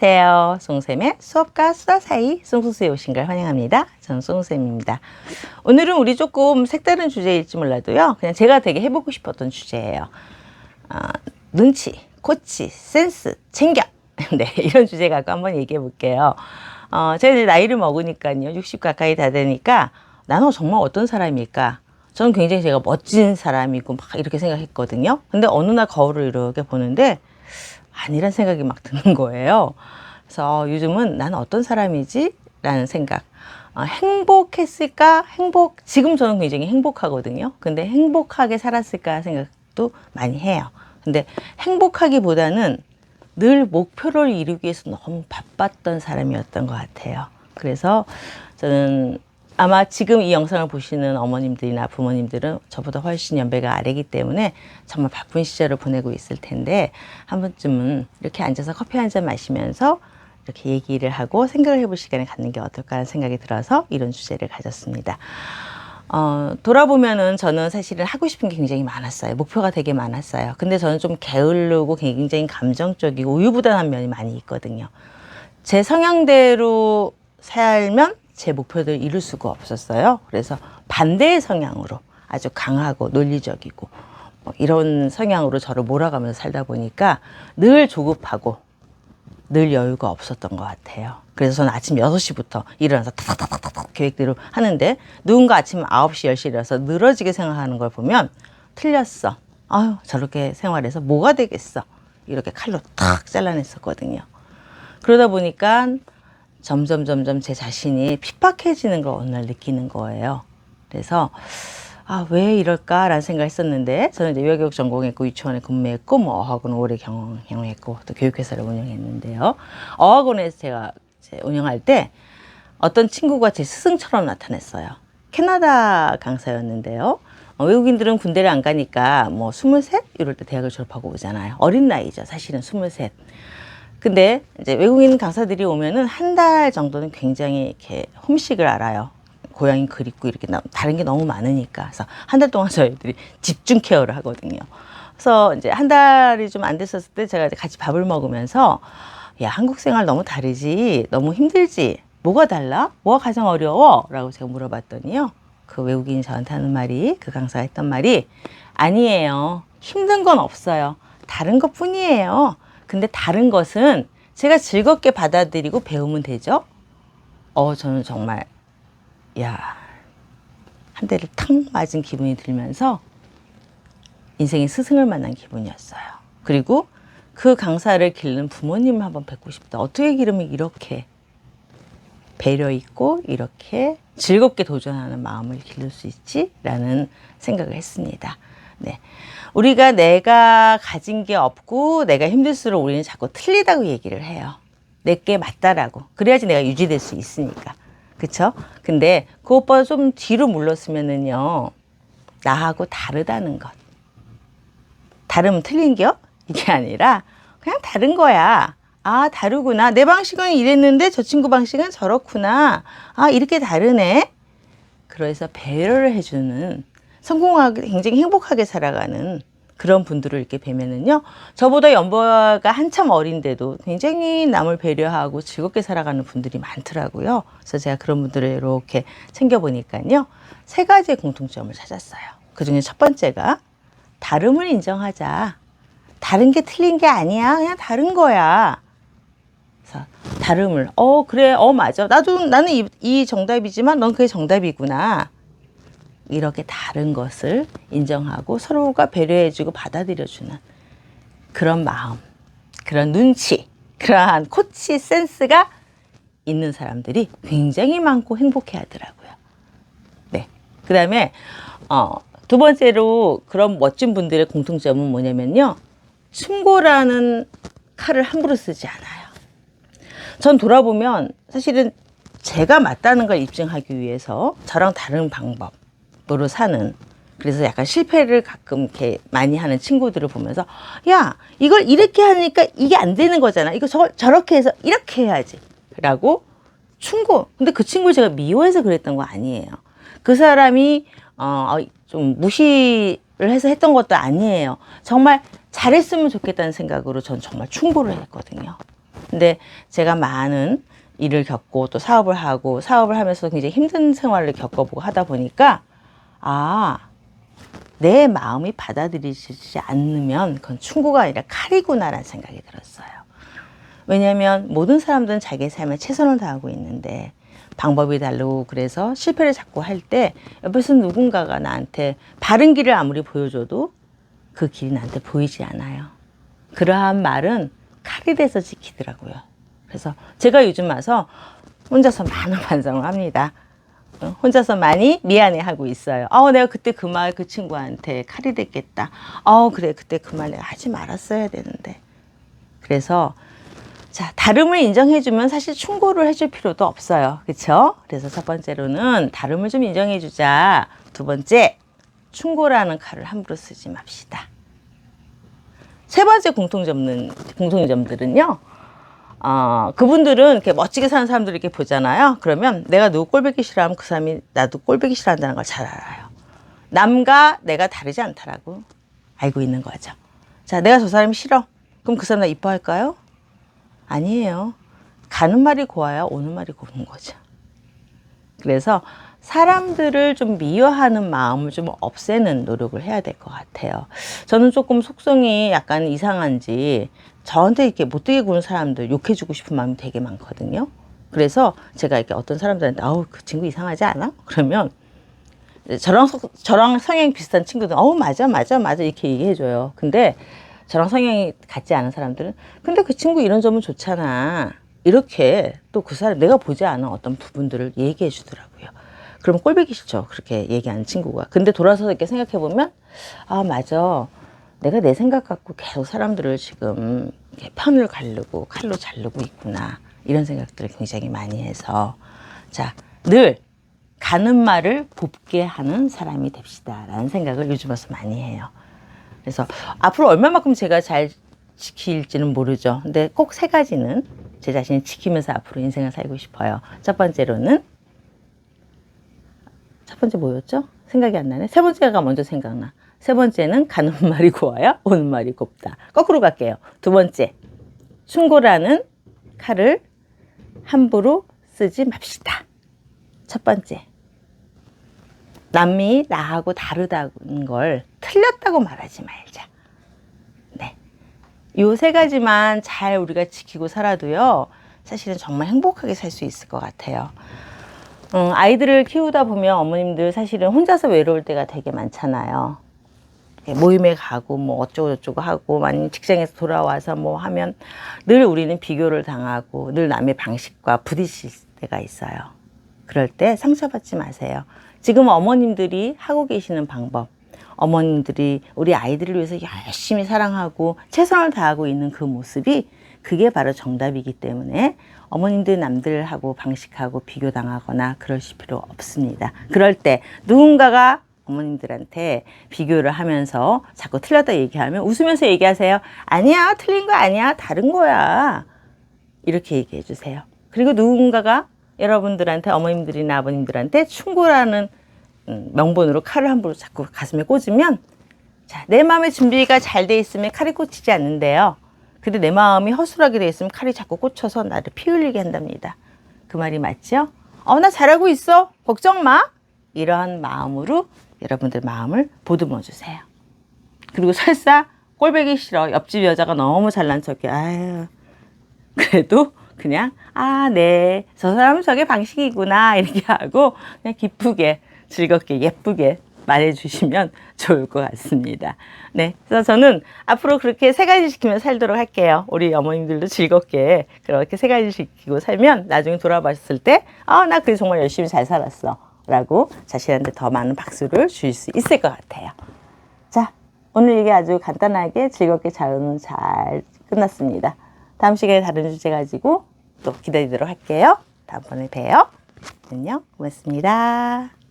안녕하세요. 송쌤의 수업과 수다 사이 송수수에 오신 걸 환영합니다. 저는 송쌤입니다. 오늘은 우리 조금 색다른 주제일지 몰라도요. 그냥 제가 되게 해보고 싶었던 주제예요. 눈치, 코치, 센스, 챙겨. 네, 이런 주제 갖고 한번 얘기해 볼게요. 제가 이제 나이를 먹으니까요. 60 가까이 다 되니까 나는 정말 어떤 사람일까? 저는 굉장히 제가 멋진 사람이고 막 이렇게 생각했거든요. 근데 어느 날 거울을 이렇게 보는데 아니란 생각이 막 드는 거예요. 그래서 요즘은 나는 어떤 사람이지? 라는 생각. 행복했을까? 지금 저는 굉장히 행복하거든요. 근데 행복하게 살았을까 생각도 많이 해요. 근데 행복하기보다는 늘 목표를 이루기 위해서 너무 바빴던 사람이었던 것 같아요. 그래서 저는 아마 지금 이 영상을 보시는 어머님들이나 부모님들은 저보다 훨씬 연배가 아래이기 때문에 정말 바쁜 시절을 보내고 있을 텐데 한 번쯤은 이렇게 앉아서 커피 한 잔 마시면서 이렇게 얘기를 하고 생각을 해볼 시간을 갖는 게 어떨까 하는 생각이 들어서 이런 주제를 가졌습니다. 돌아보면은 저는 사실은 하고 싶은 게 굉장히 많았어요. 목표가 되게 많았어요. 근데 저는 좀 게으르고 굉장히 감정적이고 우유부단한 면이 많이 있거든요. 제 성향대로 살면 제 목표를 이룰 수가 없었어요. 그래서 반대의 성향으로 아주 강하고 논리적이고 이런 성향으로 저를 몰아가면서 살다 보니까 늘 조급하고 늘 여유가 없었던 것 같아요. 그래서 저는 아침 6시부터 일어나서 타타타타타 계획대로 하는데 누군가 아침 9시, 10시에 일어나서 늘어지게 생각하는 걸 보면 틀렸어. 아유, 저렇게 생활해서 뭐가 되겠어. 이렇게 칼로 탁 잘라냈었거든요. 그러다 보니까 점점 제 자신이 핍박해지는 걸 어느 날 느끼는 거예요. 그래서 왜 이럴까라는 생각을 했었는데 저는 이제 유아교육 전공했고 유치원에 근무했고 뭐 어학원 오래 경영했고 또 교육회사를 운영했는데요. 어학원에서 제가 운영할 때 어떤 친구가 제 스승처럼 나타났어요. 캐나다 강사였는데요. 외국인들은 군대를 안 가니까 뭐 23? 이럴 때 대학을 졸업하고 오잖아요. 어린 나이죠. 사실은 23. 근데 이제 외국인 강사들이 오면은 한 달 정도는 굉장히 이렇게 홈식을 알아요. 고양이 그립고 이렇게 다른 게 너무 많으니까. 그래서 한 달 동안 저희들이 집중 케어를 하거든요. 그래서 이제 한 달이 좀 안 됐었을 때 제가 이제 같이 밥을 먹으면서 야, 한국 생활 너무 다르지? 너무 힘들지? 뭐가 달라? 뭐가 가장 어려워? 라고 제가 물어봤더니요. 그 외국인이 저한테 하는 말이, 그 강사가 했던 말이 아니에요. 힘든 건 없어요. 다른 것 뿐이에요. 근데 다른 것은 제가 즐겁게 받아들이고 배우면 되죠. 저는 정말 한 대를 탁 맞은 기분이 들면서 인생의 스승을 만난 기분이었어요. 그리고 그 강사를 기르는 부모님을 한번 뵙고 싶다. 어떻게 기르면 이렇게 배려 있고 이렇게 즐겁게 도전하는 마음을 기를 수 있지? 라는 생각을 했습니다. 네. 우리가 내가 가진 게 없고 내가 힘들수록 우리는 자꾸 틀리다고 얘기를 해요. 내게 맞다라고. 그래야지 내가 유지될 수 있으니까. 그쵸? 근데 그것보다 좀 뒤로 물렀으면은요. 나하고 다르다는 것. 다르면 틀린겨? 이게 아니라 그냥 다른 거야. 다르구나. 내 방식은 이랬는데 저 친구 방식은 저렇구나. 이렇게 다르네. 그래서 배려를 해주는 성공하게 굉장히 행복하게 살아가는 그런 분들을 이렇게 뵈면은요. 저보다 연배가 한참 어린데도 굉장히 남을 배려하고 즐겁게 살아가는 분들이 많더라고요. 그래서 제가 그런 분들을 이렇게 챙겨보니까요. 3가지의 공통점을 찾았어요. 그중에 첫 번째가 다름을 인정하자. 다른 게 틀린 게 아니야. 그냥 다른 거야. 그래서 다름을 그래 맞아. 나는 이 정답이지만 넌 그게 정답이구나. 이렇게 다른 것을 인정하고 서로가 배려해주고 받아들여주는 그런 마음, 그런 눈치, 그러한 코치 센스가 있는 사람들이 굉장히 많고 행복해 하더라고요. 네. 그 다음에, 2번째로 그런 멋진 분들의 공통점은 뭐냐면요. 충고라는 칼을 함부로 쓰지 않아요. 전 돌아보면 사실은 제가 맞다는 걸 입증하기 위해서 저랑 다른 방법으로 사는, 그래서 약간 실패를 가끔 이렇게 많이 하는 친구들을 보면서 야, 이걸 이렇게 하니까 이게 안 되는 거잖아. 이거 저렇게 해서 이렇게 해야지. 라고 충고. 근데 그 친구를 제가 미워해서 그랬던 거 아니에요. 그 사람이 좀 무시를 해서 했던 것도 아니에요. 정말 잘했으면 좋겠다는 생각으로 전 정말 충고를 했거든요. 근데 제가 많은 일을 겪고 또 사업을 하고 사업을 하면서 굉장히 힘든 생활을 겪어보고 하다 보니까 내 마음이 받아들이지 않으면 그건 충고가 아니라 칼이구나라는 생각이 들었어요. 왜냐하면 모든 사람들은 자기의 삶에 최선을 다하고 있는데 방법이 다르고 그래서 실패를 자꾸 할 때 옆에서 누군가가 나한테 바른 길을 아무리 보여줘도 그 길이 나한테 보이지 않아요. 그러한 말은 칼이 돼서 지키더라고요. 그래서 제가 요즘 와서 혼자서 많은 반성을 합니다. 혼자서 많이 미안해하고 있어요. 내가 그때 그 말 그 친구한테 칼이 됐겠다. 그래 그때 그 말 내가 하지 말았어야 되는데. 그래서 자, 다름을 인정해주면 사실 충고를 해줄 필요도 없어요. 그렇죠? 그래서 첫 번째로는 다름을 좀 인정해주자. 두 번째, 충고라는 칼을 함부로 쓰지 맙시다. 세 번째 공통점들은요. 그분들은 이렇게 멋지게 사는 사람들을 이렇게 보잖아요. 그러면 내가 누구 꼴보기 싫어하면 그 사람이 나도 꼴보기 싫어한다는 걸 잘 알아요. 남과 내가 다르지 않다라고 알고 있는 거죠. 자, 내가 저 사람이 싫어. 그럼 그 사람 나 이뻐할까요? 아니에요. 가는 말이 고와야 오는 말이 고운 거죠. 그래서 사람들을 좀 미워하는 마음을 좀 없애는 노력을 해야 될 것 같아요. 저는 조금 속성이 약간 이상한지 저한테 이렇게 못되게 구는 사람들 욕해주고 싶은 마음이 되게 많거든요. 그래서 제가 이렇게 어떤 사람들한테 그 친구 이상하지 않아? 그러면 저랑 성향이 비슷한 친구들 맞아 이렇게 얘기해줘요. 근데 저랑 성향이 같지 않은 사람들은 근데 그 친구 이런 점은 좋잖아. 이렇게 또 그 사람 내가 보지 않은 어떤 부분들을 얘기해 주더라고요. 그럼 꼴보기 싫죠. 그렇게 얘기하는 친구가. 근데 돌아서 이렇게 생각해 보면 맞아. 내가 내 생각 갖고 계속 사람들을 지금 이렇게 편을 가르고 칼로 자르고 있구나. 이런 생각들을 굉장히 많이 해서 자, 늘 가는 말을 곱게 하는 사람이 됩시다라는 생각을 요즘 와서 많이 해요. 그래서 앞으로 얼마만큼 제가 잘 지킬지는 모르죠. 근데 꼭 세 가지는 제 자신을 지키면서 앞으로 인생을 살고 싶어요. 첫 번째로는 첫 번째 뭐였죠? 생각이 안 나네. 세 번째가 먼저 생각나. 세 번째는 가는 말이 고와야 오는 말이 곱다. 거꾸로 갈게요. 두 번째, 충고라는 칼을 함부로 쓰지 맙시다. 첫 번째, 남이 나하고 다르다는 걸 틀렸다고 말하지 말자. 네. 요 세 가지만 잘 우리가 지키고 살아도요, 사실은 정말 행복하게 살 수 있을 것 같아요. 아이들을 키우다 보면 어머님들 사실은 혼자서 외로울 때가 되게 많잖아요. 모임에 가고 뭐 어쩌고저쩌고 하고 만약 직장에서 돌아와서 뭐 하면 늘 우리는 비교를 당하고 늘 남의 방식과 부딪힐 때가 있어요. 그럴 때 상처받지 마세요. 지금 어머님들이 하고 계시는 방법, 어머님들이 우리 아이들을 위해서 열심히 사랑하고 최선을 다하고 있는 그 모습이 그게 바로 정답이기 때문에 어머님들 남들하고 방식하고 비교당하거나 그러실 필요 없습니다. 그럴 때 누군가가 어머님들한테 비교를 하면서 자꾸 틀렸다 얘기하면 웃으면서 얘기하세요. 아니야, 틀린 거 아니야, 다른 거야. 이렇게 얘기해 주세요. 그리고 누군가가 여러분들한테 어머님들이나 아버님들한테 충고라는 명분으로 칼을 함부로 자꾸 가슴에 꽂으면 자, 내 마음의 준비가 잘 돼 있으면 칼이 꽂히지 않는데요. 근데 내 마음이 허술하게 돼 있으면 칼이 자꾸 꽂혀서 나를 피 흘리게 한답니다. 그 말이 맞죠? 나 잘하고 있어. 걱정 마. 이러한 마음으로 여러분들 마음을 보듬어 주세요. 그리고 설사 꼴보기 싫어. 옆집 여자가 너무 잘난 척해. 아유. 그래도 그냥 네. 저 사람은 저게 방식이구나. 이렇게 하고 그냥 기쁘게 즐겁게 예쁘게 말해주시면 좋을 것 같습니다. 네, 그래서 저는 앞으로 그렇게 세 가지 지키며 살도록 할게요. 우리 어머님들도 즐겁게 그렇게 세 가지 지키고 살면 나중에 돌아봤을 때 나 그래 정말 열심히 잘 살았어 라고 자신한테 더 많은 박수를 줄 수 있을 것 같아요. 자, 오늘 얘기 아주 간단하게 즐겁게 잘 끝났습니다. 다음 시간에 다른 주제 가지고 또 기다리도록 할게요. 다음번에 봬요. 안녕, 고맙습니다.